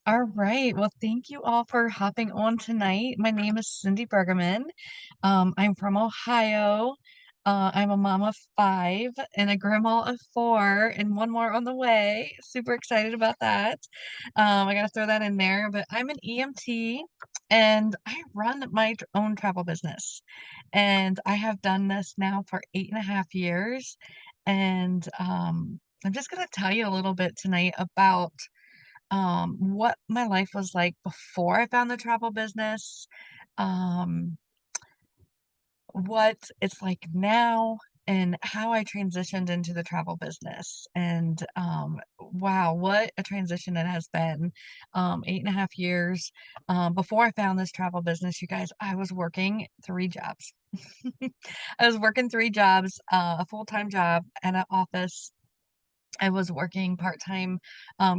All right. Well, thank you all for hopping on tonight. My name is Cindy Bergerman. I'm from Ohio. I'm a mom of five and a grandma of four, and one more on the way. Super excited about that. I got to throw that in there. But I'm an EMT and I run my own travel business. And I have done this now for 8.5 years. And I'm just going to tell you a little bit tonight about what my life was like before I found the travel business, um, what it's like now, and how I transitioned into the travel business. And wow, what a transition it has been. 8.5 years. Before I found this travel business, you guys, I was working 3 jobs. I was working 3 jobs, a full-time job and an office. I was working part-time,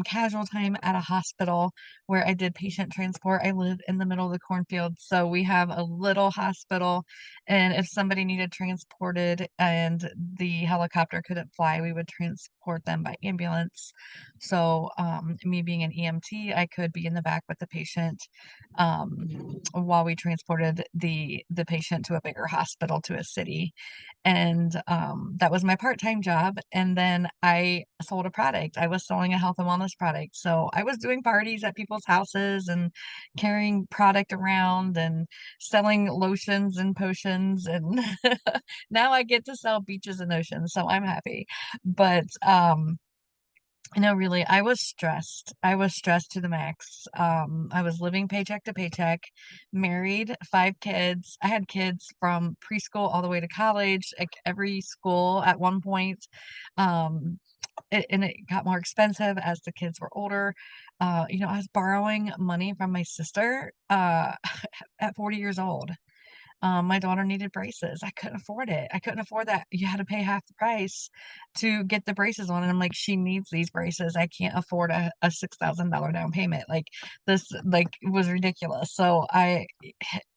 casual time at a hospital where I did patient transport. I live in the middle of the cornfield, so we have a little hospital, and if somebody needed transported and the helicopter couldn't fly, we would transport them by ambulance. So, me being an EMT, I could be in the back with the patient, while we transported the patient to a bigger hospital to a city. And that was my part-time job. And then I sold a product. I was selling a health and wellness product. So I was doing parties at people's houses and carrying product around and selling lotions and potions. And now I get to sell beaches and oceans. So I'm happy. But no, really, I was stressed. I was stressed to the max. I was living paycheck to paycheck, married, 5 kids. I had kids from preschool all the way to college, like every school at one point. Um, and it got more expensive as the kids were older. I was borrowing money from my sister at 40 years old. My daughter needed braces. I couldn't afford it. I couldn't afford that. You had to pay half the price to get the braces on, and I'm like, "She needs these braces. I can't afford a $6,000 down payment." Like, this, like, was ridiculous. So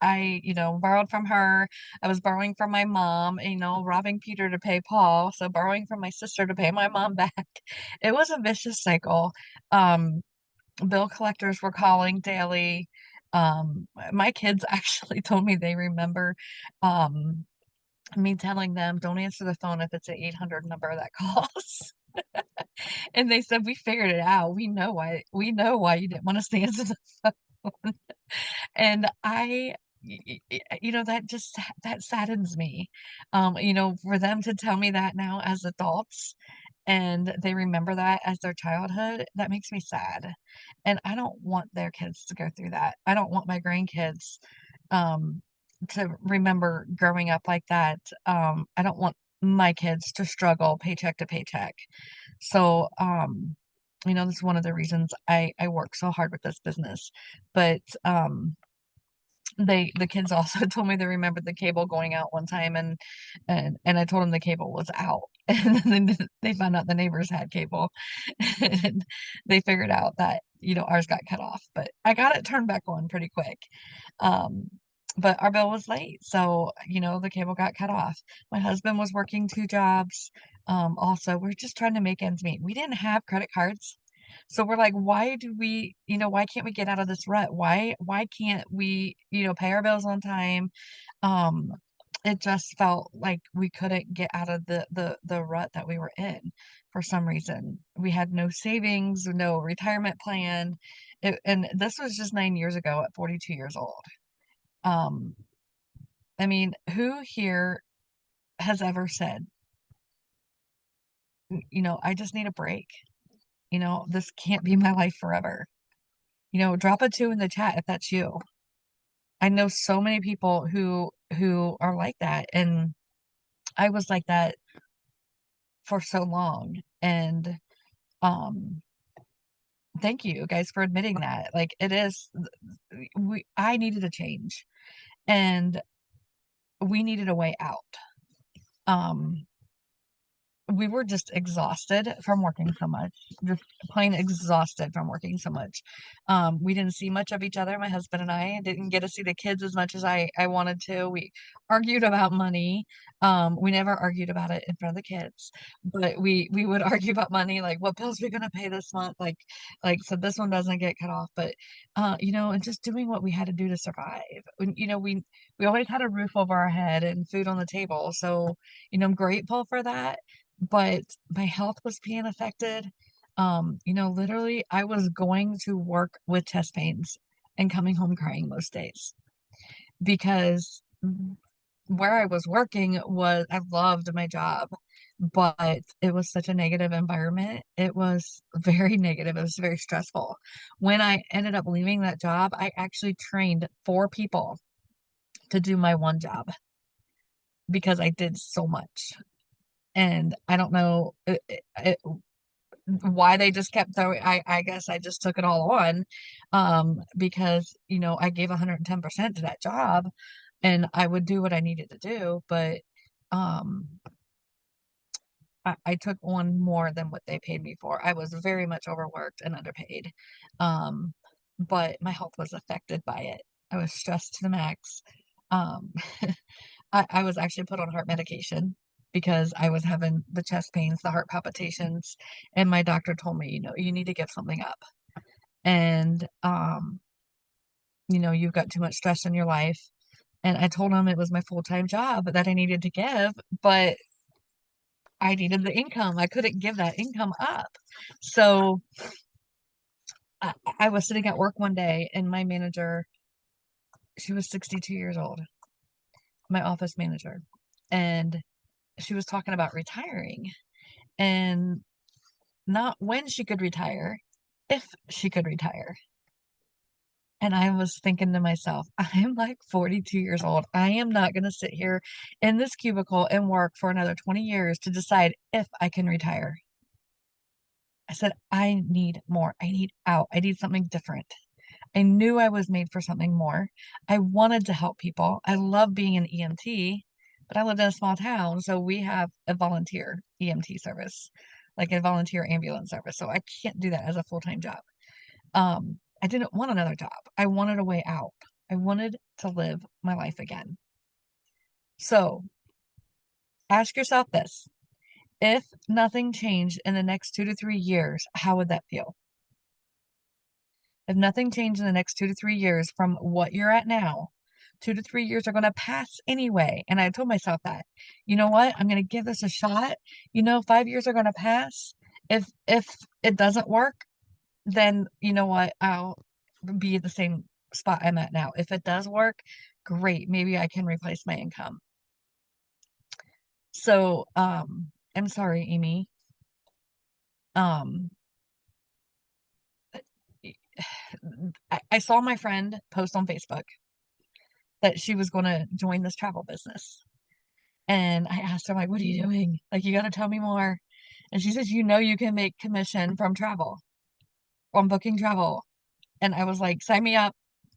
borrowed from her. I was borrowing from my mom, robbing Peter to pay Paul, so borrowing from my sister to pay my mom back. It was a vicious cycle. Um Bill collectors were calling daily. My kids actually told me they remember, um, me telling them, "Don't answer the phone if it's an 800 number that calls." And they said, "We figured it out. We know why you didn't want us to answer the phone." And that saddens me, for them to tell me that now as adults, and they remember that as their childhood, that makes me sad, and I don't want their kids to go through that. I don't want my grandkids, um, to remember growing up like that. I don't want my kids to struggle paycheck to paycheck. So, this is one of the reasons I work so hard with this business. But, the kids also told me they remembered the cable going out one time, and I told them the cable was out, and then they found out the neighbors had cable, and they figured out that, ours got cut off, but I got it turned back on pretty quick. Um, but our bill was late, so, the cable got cut off. My husband was working 2 jobs, also, we're just trying to make ends meet. We didn't have credit cards. So we're like, why can't we get out of this rut? Why can't we, pay our bills on time? Um, it just felt like we couldn't get out of the rut that we were in for some reason. We had no savings, no retirement plan. And this was just 9 years ago at 42 years old. Um, I mean, who here has ever said, I just need a break. This can't be my life forever. Drop a 2 in the chat if that's you. I know so many people who are like that, and I was like that for so long, and, um, thank you guys for admitting that. Like, it is we I needed a change, and we needed a way out. Um, we were just exhausted from working so much, just plain exhausted from working so much. We didn't see much of each other. My husband and I didn't get to see the kids as much as I wanted to. We argued about money. We never argued about it in front of the kids, but we would argue about money, like what bills we're gonna pay this month, so this one doesn't get cut off. But and just doing what we had to do to survive. We always had a roof over our head and food on the table, so I'm grateful for that, but my health was being affected. Literally, I was going to work with chest pains and coming home crying most days because where I was working was I loved my job, but it was such a negative environment. It was very negative. It was very stressful. When I ended up leaving that job, I actually trained 4 people to do my one job because I did so much. And I don't know why they just kept throwing. I guess I just took it all on, because I gave 110% to that job, and I would do what I needed to do, but um I took on more than what they paid me for. I was very much overworked and underpaid, um, but my health was affected by it. I was stressed to the max. Um, I was actually put on heart medication because I was having the chest pains, the heart palpitations, and my doctor told me, you need to give something up. And you've got too much stress in your life. And I told him it was my full-time job that I needed to give, but I needed the income. I couldn't give that income up. So I was sitting at work one day and my manager, she was 62 years old, my office manager, and she was talking about retiring and not when she could retire, if she could retire. And I was thinking to myself, I'm like 42 years old. I am not going to sit here in this cubicle and work for another 20 years to decide if I can retire. I said, I need more. I need out. I need something different. I knew I was made for something more. I wanted to help people. I love being an EMT, but I lived in a small town, so we have a volunteer EMT service, like a volunteer ambulance service. So I can't do that as a full-time job. I didn't want another job. I wanted a way out. I wanted to live my life again. So ask yourself this. If nothing changed in the next 2 to 3 years, how would that feel? If nothing changed in the next 2 to 3 years from what you're at now, 2 to 3 years are going to pass anyway. And I told myself that, you know what? I'm going to give this a shot. 5 years are going to pass. If it doesn't work, then you know what? I'll be at the same spot I'm at now. If it does work, great. Maybe I can replace my income. So, I'm sorry, Amy. Um, I saw my friend post on Facebook that she was going to join this travel business. And I asked her, like, what are you doing? Like, you got to tell me more. And she says, you can make commission from travel, from booking travel. And I was like, sign me up.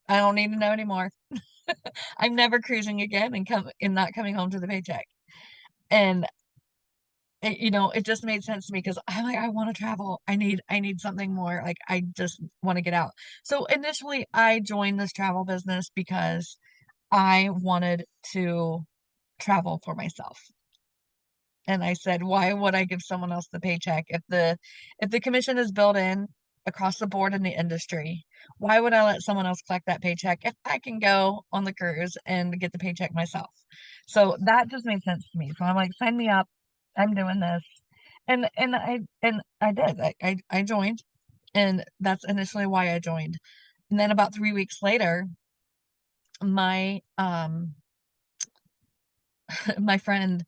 I don't need to know anymore. I'm never cruising again and not coming home to the paycheck. And it just made sense to me because I'm like, I want to travel. I need something more. Like I just want to get out. So initially I joined this travel business because I wanted to travel for myself. And I said, why would I give someone else the paycheck if the commission is built in across the board in the industry? Why would I let someone else collect that paycheck if I can go on the cruise and get the paycheck myself? So that just made sense to me. So I'm like, sign me up. I'm doing this. And I did. I joined, and that's initially why I joined. And then about 3 weeks later, my my friend,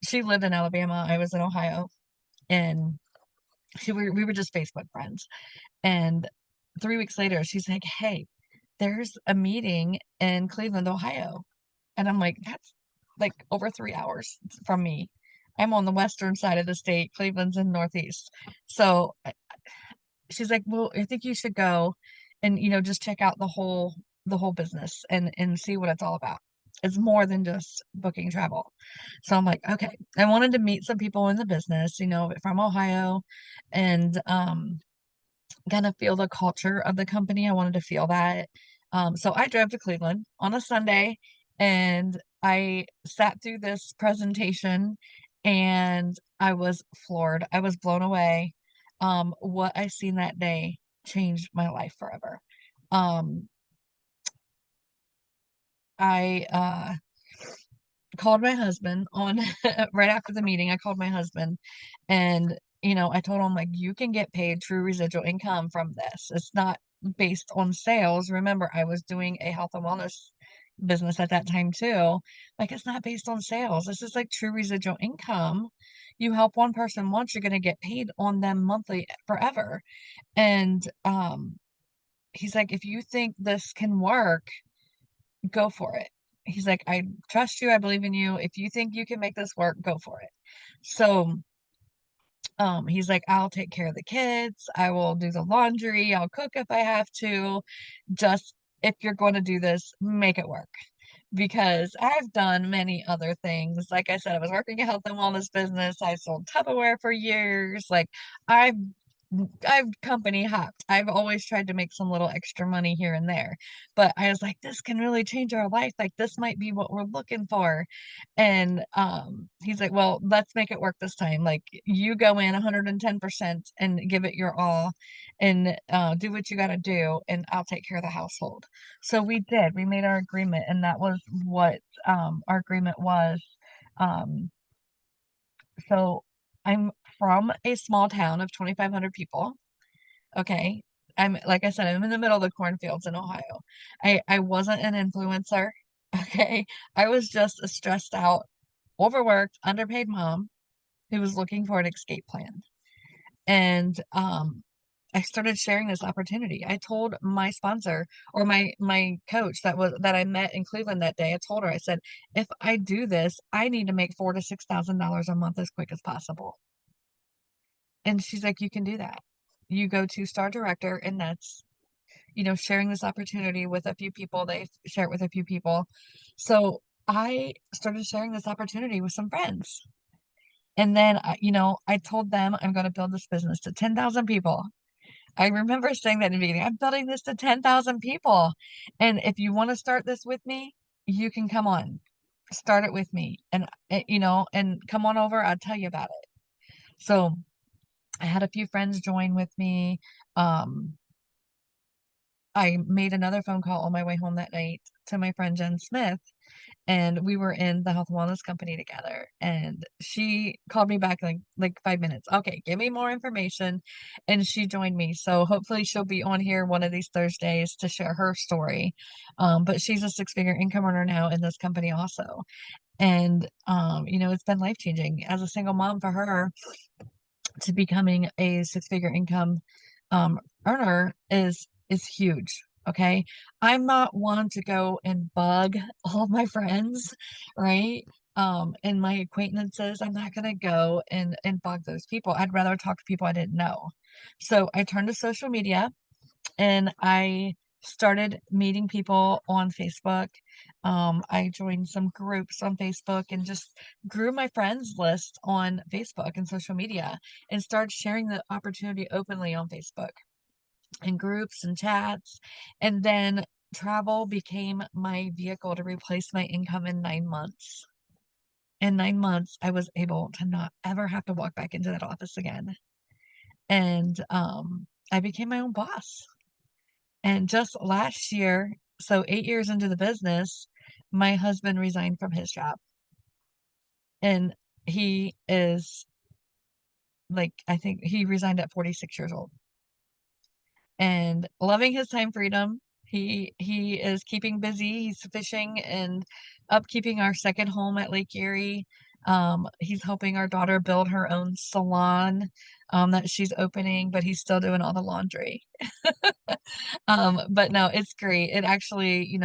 she lived in Alabama. I was in Ohio, and we were just Facebook friends. And 3 weeks later, she's like, "Hey, there's a meeting in Cleveland, Ohio." And I'm like, "That's like over 3 hours from me. I'm on the western side of the state. Cleveland's in northeast." So she's like, "Well, I think you should go and just check out the whole business and see what it's all about." It's more than just booking travel. So I'm like, okay, I wanted to meet some people in the business, from Ohio and kind of feel the culture of the company. I wanted to feel that. So I drove to Cleveland on a Sunday and I sat through this presentation and I was floored. I was blown away. What I seen that day changed my life forever. Um, I called my husband on right after the meeting. I called my husband and I told him like you can get paid true residual income from this. It's not based on sales. Remember, I was doing a health and wellness business at that time too. Like it's not based on sales. This is like true residual income. You help one person once, you're going to get paid on them monthly forever. And he's like, if you think this can work, go for it. He's like, I trust you. I believe in you. If you think you can make this work, go for it. So, he's like, I'll take care of the kids. I will do the laundry. I'll cook if I have to. Just if you're going to do this, make it work. Because I've done many other things. Like I said, I was working a health and wellness business. I sold Tupperware for years. Like I've I've company hopped. I've always tried to make some little extra money here and there. But I was like, this can really change our life. Like this might be what we're looking for. And he's like, well, let's make it work this time. Like you go in 110% and give it your all and do what you got to do and I'll take care of the household. So we did. We made our agreement and that was what our agreement was. Um so I'm from a small town of 2,500 people. Okay. I'm like I said, I'm in the middle of the cornfields in Ohio. I wasn't an influencer. Okay. I was just a stressed out, overworked, underpaid mom who was looking for an escape plan. And I started sharing this opportunity. I told my sponsor or my coach that I met in Cleveland that day. I told her, I said, if I do this, I need to make $4,000 to $6,000 a month as quick as possible. And she's like, you can do that. You go to Star Director, and that's, sharing this opportunity with a few people. They share it with a few people. So I started sharing this opportunity with some friends. And then, I told them I'm going to build this business to 10,000 people. I remember saying that in the beginning. I'm building this to 10,000 people. And if you want to start this with me, you can come on, start it with me. And, and come on over. I'll tell you about it. So I had a few friends join with me. Um, I made another phone call on my way home that night to my friend Jen Smith, and we were in the health and wellness company together. And she called me back like 5 minutes. Okay, give me more information, and she joined me. So hopefully she'll be on here one of these Thursdays to share her story. But she's a six-figure income earner now in this company also, and it's been life changing as a single mom for her to becoming a six-figure income earner is huge. Okay. I'm not one to go and bug all of my friends, right? And my acquaintances. I'm not gonna go and bug those people. I'd rather talk to people I didn't know. So I turned to social media and I started meeting people on Facebook. I joined some groups on Facebook and just grew my friends list on Facebook and social media and started sharing the opportunity openly on Facebook and groups and chats. And then travel became my vehicle to replace my income in 9 months. In 9 months, I was able to not ever have to walk back into that office again. And I became my own boss. And just last year, so 8 years into the business, my husband resigned from his job. And he is like, I think he resigned at 46 years old and loving his time freedom. He is keeping busy. He's fishing and upkeeping our second home at Lake Erie. He's helping our daughter build her own salon that she's opening, but he's still doing all the laundry. But no, it's great. It actually,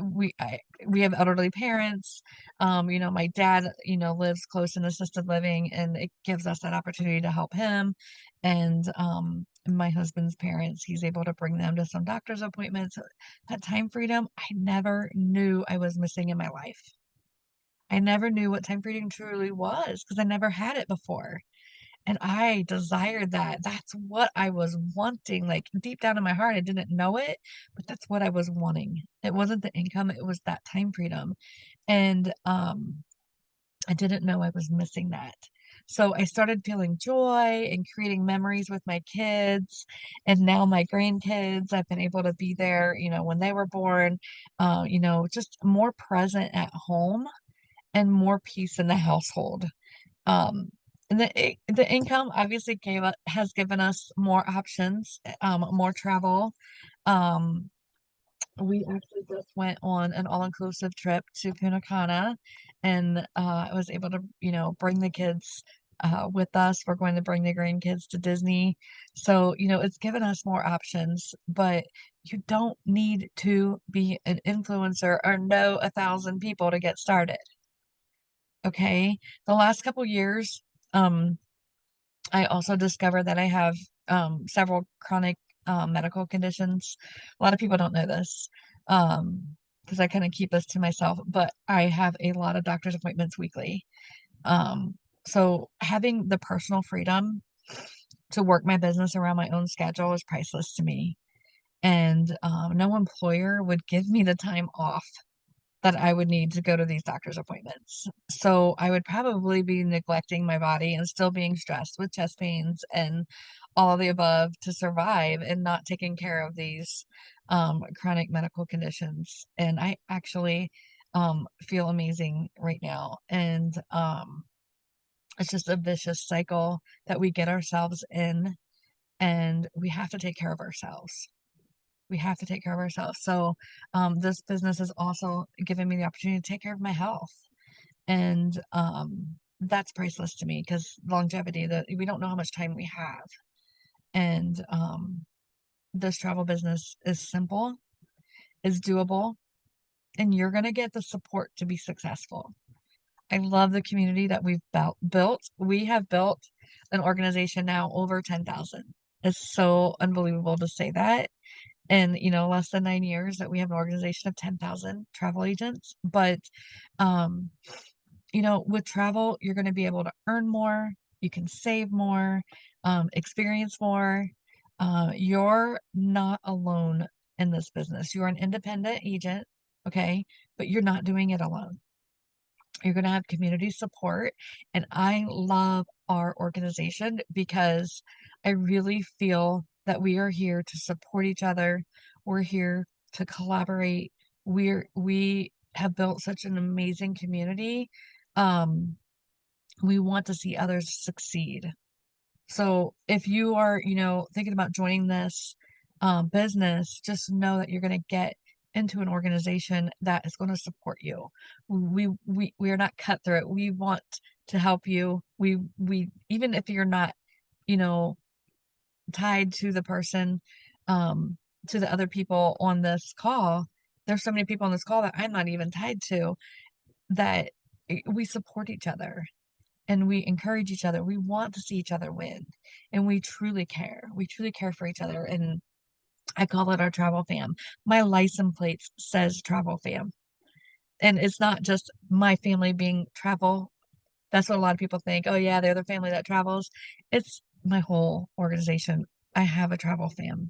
we have elderly parents. My dad, lives close in assisted living and it gives us that opportunity to help him. And my husband's parents. He's able to bring them to some doctor's appointments. That time freedom, I never knew I was missing in my life. I never knew what time freedom truly was because I never had it before. And I desired that. That's what I was wanting. Like deep down in my heart, I didn't know it, but that's what I was wanting. It wasn't the income, it was that time freedom. And I didn't know I was missing that. So I started feeling joy and creating memories with my kids and now my grandkids. I've been able to be there, when they were born, just more present at home and more peace in the household. Um, and the income obviously has given us more options, more travel. Um, we actually just went on an all-inclusive trip to Punta Cana, and I was able to, bring the kids with us. We're going to bring the grandkids to Disney. So, it's given us more options, but you don't need to be an influencer or know 1,000 people to get started. Okay. The last couple years, um, I also discovered that I have several chronic medical conditions. A lot of people don't know this because I kind of keep this to myself, but I have a lot of doctor's appointments weekly. Um, so having the personal freedom to work my business around my own schedule is priceless to me. And no employer would give me the time off that I would need to go to these doctor's appointments. So I would probably be neglecting my body and still being stressed with chest pains and all of the above to survive and not taking care of these chronic medical conditions. And I actually feel amazing right now. And it's just a vicious cycle that we get ourselves in, and we have to take care of ourselves. We have to take care of ourselves. So, this business has also given me the opportunity to take care of my health. And that's priceless to me because longevity, that we don't know how much time we have. And this travel business is simple, is doable, and you're going to get the support to be successful. I love the community that we've built. We have built an organization now over 10,000. It's so unbelievable to say that in, less than 9 years that we have an organization of 10,000 travel agents. But, um, with travel, you're going to be able to earn more, you can save more, experience more. You're not alone in this business. You're an independent agent, okay? But you're not doing it alone. You're going to have community support. And I love our organization because I really feel that we are here to support each other. We're here to collaborate. We have built such an amazing community. Um, we want to see others succeed. So if you are, thinking about joining this business, just know that you're going to get into an organization that is going to support you. We are not cutthroat. We want to help you. We even if you're not, you know, tied to the person, um, to the other people on this call. There's so many people on this call that I'm not even tied to that we support each other and we encourage each other. We want to see each other win, and we truly care. We truly care for each other, and I call it our travel fam. My license plate says travel fam, and it's not just my family being travel. That's what a lot of people think. Oh yeah, they're the family that travels. It's my whole organization. I have a travel fam.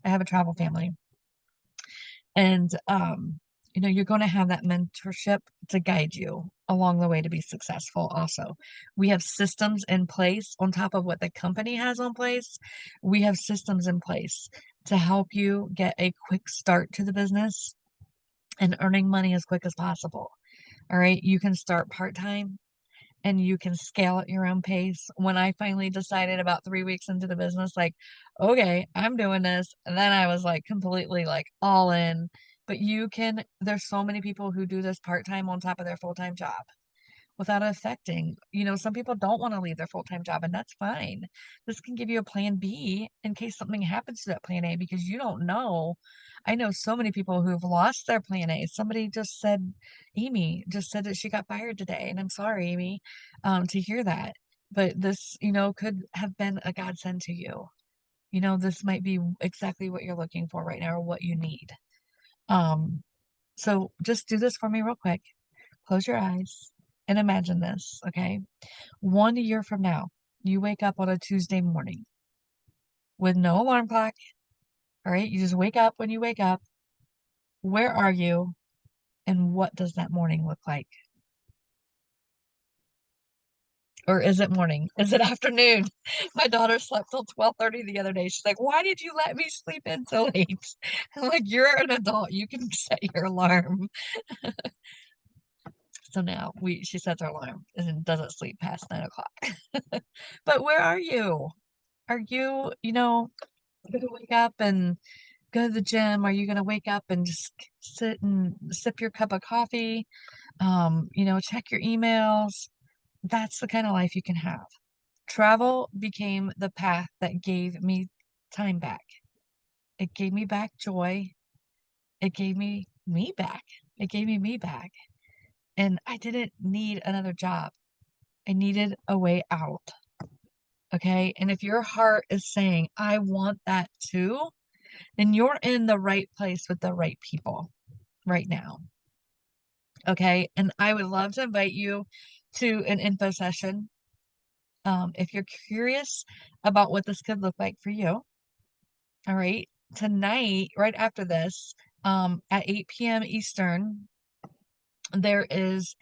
I have a travel family. And, you're going to have that mentorship to guide you along the way to be successful also. We have systems in place on top of what the company has on place. We have systems in place to help you get a quick start to the business and earning money as quick as possible. All right. You can start part-time and you can scale at your own pace. When I finally decided about 3 weeks into the business, like, okay, I'm doing this, and then I was like completely like all in. But there's so many people who do this part-time on top of their full-time job without affecting. Some people don't want to leave their full-time job, and that's fine. This can give you a plan B in case something happens to that plan A because you don't know. I know so many people who've lost their plan A. Somebody just said, Amy just said that she got fired today, and I'm sorry, Amy, to hear that. But this, could have been a godsend to you. This might be exactly what you're looking for right now or what you need. Um, so just do this for me real quick. Close your eyes and imagine this, okay? 1 year from now, you wake up on a Tuesday morning with no alarm clock, all right? You just wake up when you wake up. Where are you and what does that morning look like? Or is it morning? Is it afternoon? My daughter slept till 12:30 the other day. She's like, "Why did you let me sleep in so late?" I'm like, "You're an adult. You can set your alarm." So now she sets her alarm and doesn't sleep past 9 o'clock. But where are you? Are you, gonna wake up and go to the gym? Are you gonna wake up and just sit and sip your cup of coffee? Check your emails? That's the kind of life you can have. Travel became the path that gave me time back. It gave me back joy. It gave me back. It gave me back. And I didn't need another job. I needed a way out. Okay. And if your heart is saying, I want that too, then you're in the right place with the right people right now. Okay. And I would love to invite you to an info session. If you're curious about what this could look like for you, all right, tonight, right after this, at 8 p.m. Eastern, there is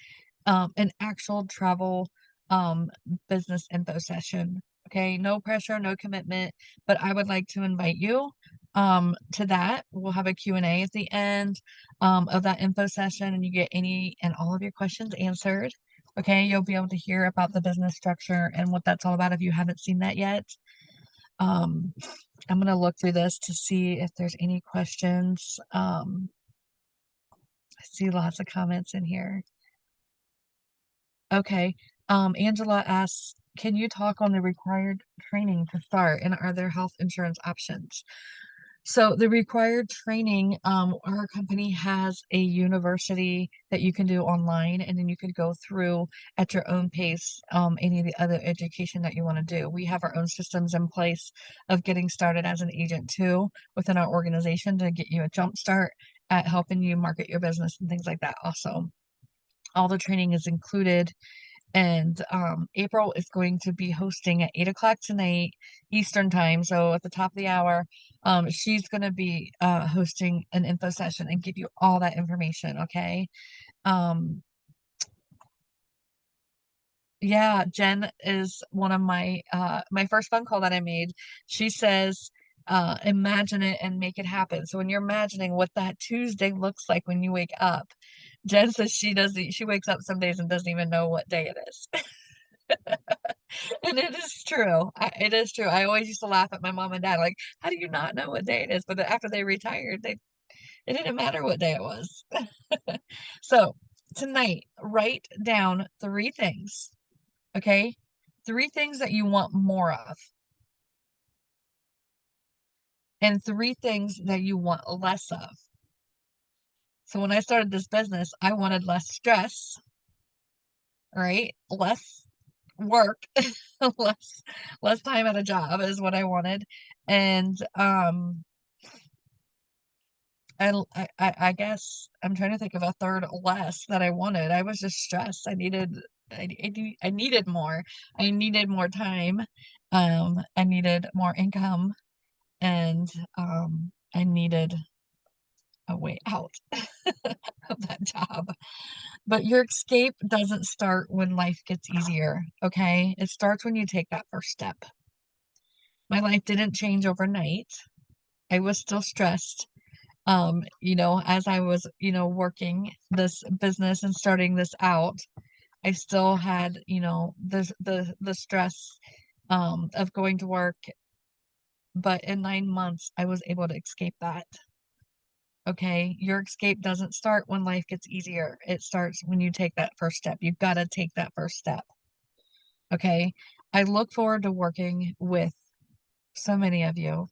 an actual travel um, business info session. Okay, no pressure, no commitment, but I would like to invite you to that. We'll have a Q&A at the end of that info session, and you get any and all of your questions answered. Okay, you'll be able to hear about the business structure and what that's all about if you haven't seen that yet. Um, I'm going to look through this to see if there's any questions. I see lots of comments in here. Okay. Angela asks, can you talk on the required training to start and are there health insurance options? So the required training, our company has a university that you can do online and then you can go through at your own pace, any of the other education that you want to do. We have our own systems in place of getting started as an agent too within our organization to get you a jump start at helping you market your business and things like that also. All the training is included and April is going to be hosting at 8 o'clock tonight Eastern time. So at the top of the hour, she's going to be hosting an info session and give you all that information. Okay. Um, yeah, Jen is one of my first phone call that I made. She says, imagine it and make it happen. So when you're imagining what that Tuesday looks like when you wake up, Jen says she wakes up some days and doesn't even know what day it is. And it is true. It is true. I always used to laugh at my mom and dad, like, how do you not know what day it is? But after they retired, it didn't matter what day it was. So tonight, write down 3 things, okay? 3 things that you want more of, and 3 things that you want less of. So when I started this business, I wanted less stress, right? Less work, less less time at a job is what I wanted. And I guess I'm trying to think of a third less that I wanted. I was just stressed. I needed more. I needed more time. I needed more income and I needed a way out of that job. But your escape doesn't start when life gets easier, okay? It starts when you take that first step. My life didn't change overnight. I was still stressed. As I was, working this business and starting this out, I still had, the stress of going to work, but in 9 months I was able to escape that. Okay, your escape doesn't start when life gets easier. It starts when you take that first step. You've got to take that first step. Okay, I look forward to working with so many of you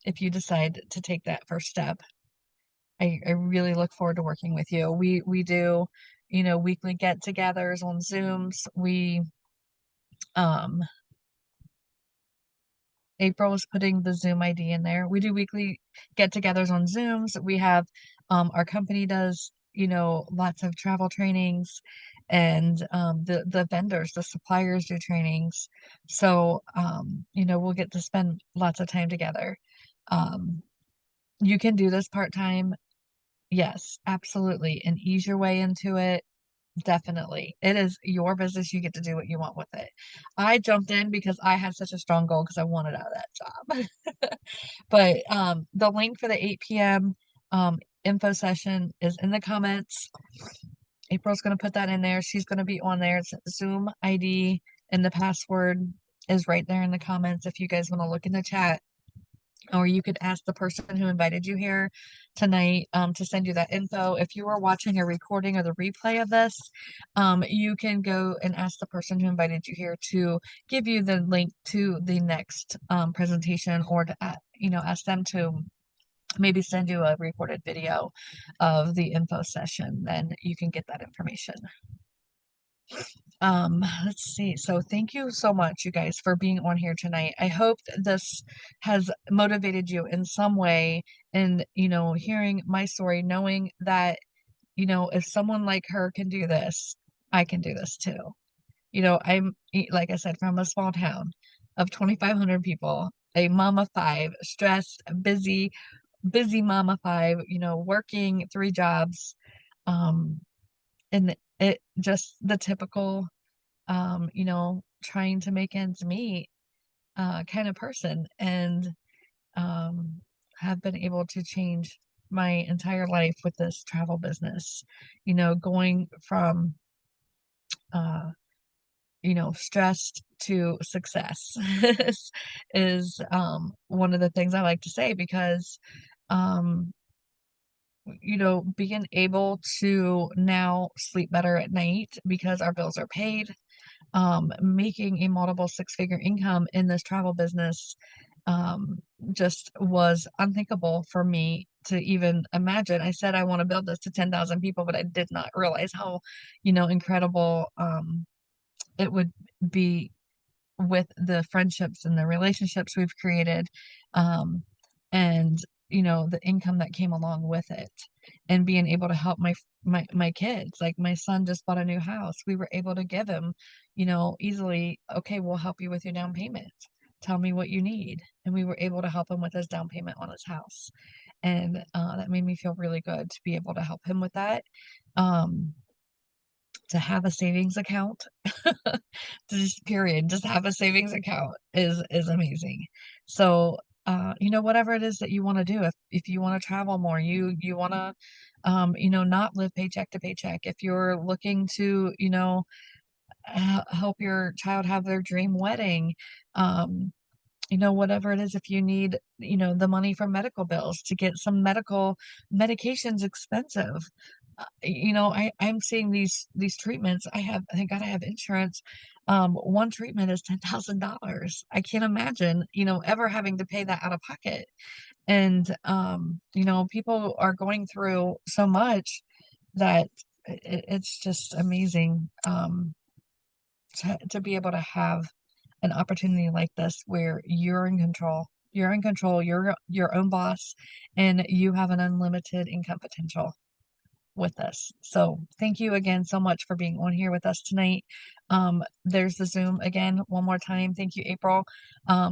if you decide to take that first step. I really look forward to working with you. We do, weekly get-togethers on Zooms. We um April is putting the Zoom ID in there. We do weekly get-togethers on Zooms. We have our company does, lots of travel trainings, and the vendors, the suppliers do trainings. So, we'll get to spend lots of time together. Um, you can do this part-time. Yes, absolutely, and ease your way into it. Definitely. It is your business. You get to do what you want with it. I jumped in because I had such a strong goal because I wanted out of that job. But the link for the 8 p.m. Info session is in the comments. April's going to put that in there. She's going to be on there. It's Zoom ID, and the password is right there in the comments if you guys want to look in the chat. Or you could ask the person who invited you here tonight to send you that info. If you are watching a recording or the replay of this, you can go and ask the person who invited you here to give you the link to the next presentation, or to ask them to maybe send you a recorded video of the info session. Then you can get that information. Let's see. So thank you so much, you guys, for being on here tonight. I hope this has motivated you in some way, and, hearing my story, knowing that, if someone like her can do this, I can do this too. Like I said, from a small town of 2,500 people, a mom of five, stressed, busy mom of five, working 3 jobs, um, and it just the typical trying to make ends meet kind of person, and um, have been able to change my entire life with this travel business. Going from uh, stressed to success is one of the things I like to say, because um, being able to now sleep better at night because our bills are paid, making a multiple six-figure income in this travel business, um, just was unthinkable for me to even imagine. I said I want to build this to 10,000 people, but I did not realize how, incredible it would be, with the friendships and the relationships we've created, um, and the income that came along with it, and being able to help my kids. Like, my son just bought a new house. We were able to give him, easily, okay, we'll help you with your down payment. Tell me what you need. And we were able to help him with his down payment on his house. And that made me feel really good to be able to help him with that. Um, to have a savings account, just period, just have a savings account is amazing. So, whatever it is that you want to do, if you want to travel more, you want to, not live paycheck to paycheck. If you're looking to, help your child have their dream wedding, um, whatever it is, if you need, the money for medical bills to get some medical medications expensive. I'm seeing these treatments. Thank God I have insurance. One treatment is $10,000. I can't imagine, ever having to pay that out of pocket. And people are going through so much that it's just amazing, to be able to have an opportunity like this where you're in control. You're in control, you're your own boss, and you have an unlimited income potential with this. So thank you again so much for being on here with us tonight. There's the Zoom again, one more time. Thank you, April,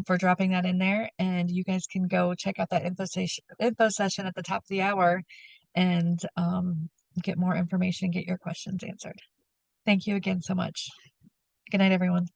for dropping that in there. And you guys can go check out that info session at the top of the hour, and get more information, get your questions answered. Thank you again so much. Good night, everyone.